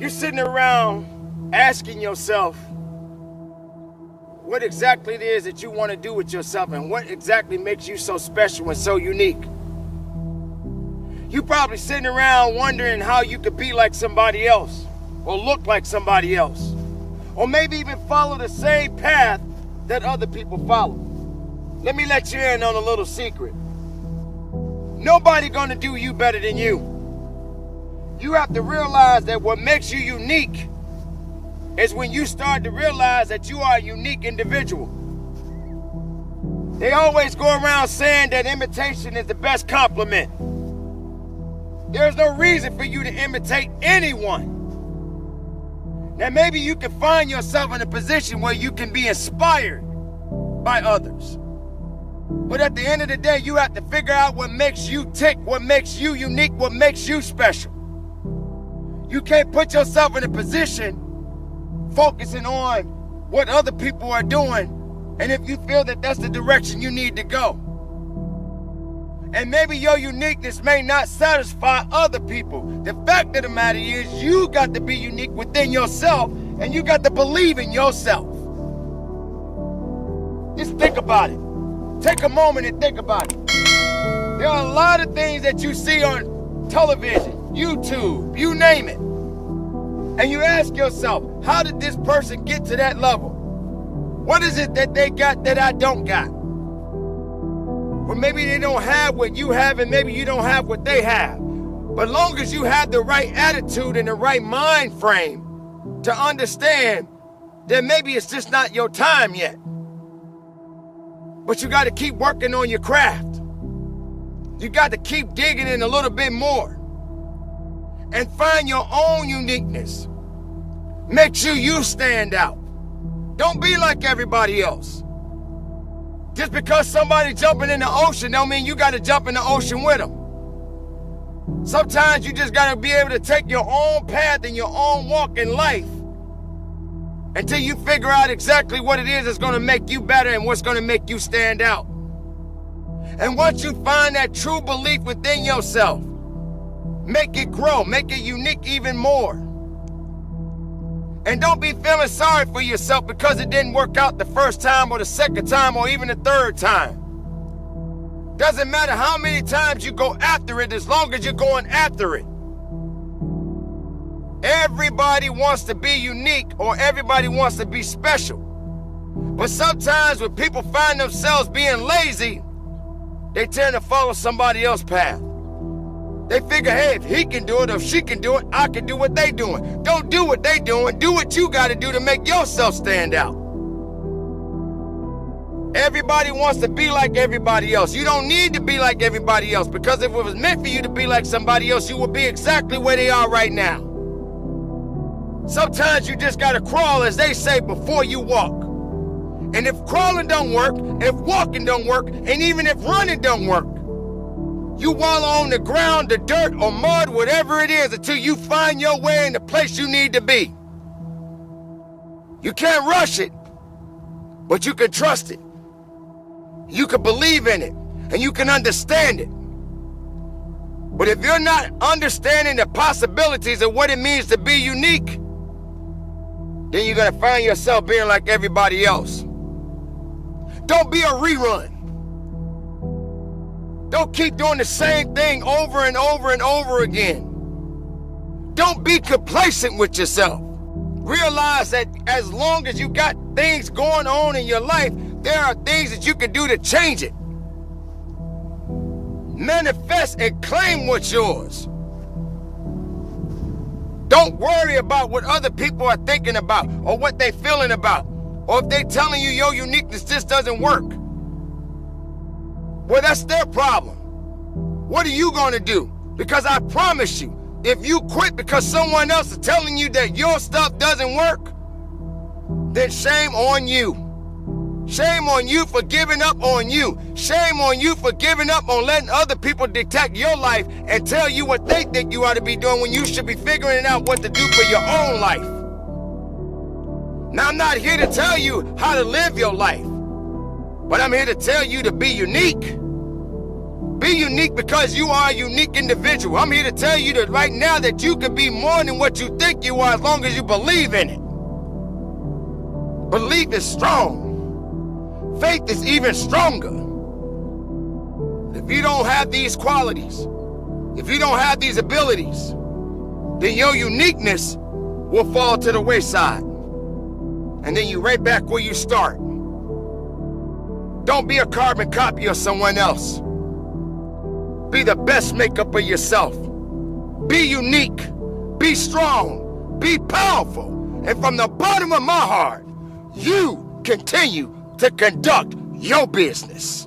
You're sitting around asking yourself what exactly it is that you want to do with yourself and what exactly makes you so special and so unique. You're probably sitting around wondering how you could be like somebody else or look like somebody else, or maybe even follow the same path that other people follow. Let me let you in on a little secret. Nobody gonna do you better than you. You have to realize that what makes you unique is when you start to realize that you are a unique individual. They always go around saying that imitation is the best compliment. There's no reason for you to imitate anyone. Now maybe you can find yourself in a position where you can be inspired by others. But at the end of the day, you have to figure out what makes you tick, what makes you unique, what makes you special. You can't put yourself in a position focusing on what other people are doing, and if you feel that that's the direction you need to go. And maybe your uniqueness may not satisfy other people. The fact of the matter is you got to be unique within yourself, and you got to believe in yourself. Just think about it. Take a moment and think about it. There are a lot of things that you see on television, YouTube, you name it. And you ask yourself, how did this person get to that level? What is it that they got that I don't got? Or maybe they don't have what you have, and maybe you don't have what they have. But long as you have the right attitude and the right mind frame to understand that maybe it's just not your time yet. But you got to keep working on your craft. You got to keep digging in a little bit more and find your own uniqueness. Make sure you stand out. Don't be like everybody else. Just because somebody's jumping in the ocean don't mean you got to jump in the ocean with them. Sometimes you just got to be able to take your own path and your own walk in life until you figure out exactly what it is that's going to make you better and what's going to make you stand out. And once you find that true belief within yourself, make it grow, make it unique even more. And don't be feeling sorry for yourself because it didn't work out the first time or the second time or even the third time. Doesn't matter how many times you go after it, as long as you're going after it. Everybody wants to be unique, or everybody wants to be special. But sometimes when people find themselves being lazy, they tend to follow somebody else's path. They figure, hey, if he can do it, or if she can do it, I can do what they doing. Don't do what they doing. Do what you got to do to make yourself stand out. Everybody wants to be like everybody else. You don't need to be like everybody else, because if it was meant for you to be like somebody else, you would be exactly where they are right now. Sometimes you just got to crawl, as they say, before you walk. And if crawling don't work, if walking don't work, and even if running don't work, you wallow on the ground, the dirt, or mud, whatever it is, until you find your way in the place you need to be. You can't rush it, but you can trust it. You can believe in it, and you can understand it. But if you're not understanding the possibilities of what it means to be unique, then you're going to find yourself being like everybody else. Don't be a rerun. Don't keep doing the same thing over and over and over again. Don't be complacent with yourself. Realize that as long as you got things going on in your life, there are things that you can do to change it. Manifest and claim what's yours. Don't worry about what other people are thinking about or what they're feeling about, or if they're telling you your uniqueness just doesn't work. Well, that's their problem. What are you going to do? Because I promise you, if you quit because someone else is telling you that your stuff doesn't work, then shame on you. Shame on you for giving up on you. Shame on you for giving up on letting other people dictate your life and tell you what they think you ought to be doing when you should be figuring out what to do for your own life. Now, I'm not here to tell you how to live your life, but I'm here to tell you to be unique. Be unique because you are a unique individual. I'm here to tell you that right now that you can be more than what you think you are as long as you believe in it. Belief is strong. Faith is even stronger. If you don't have these qualities, if you don't have these abilities, then your uniqueness will fall to the wayside. And then you right back where you start. Don't be a carbon copy of someone else. Be the best makeup of yourself. Be unique. Be strong. Be powerful. And from the bottom of my heart, you continue to conduct your business.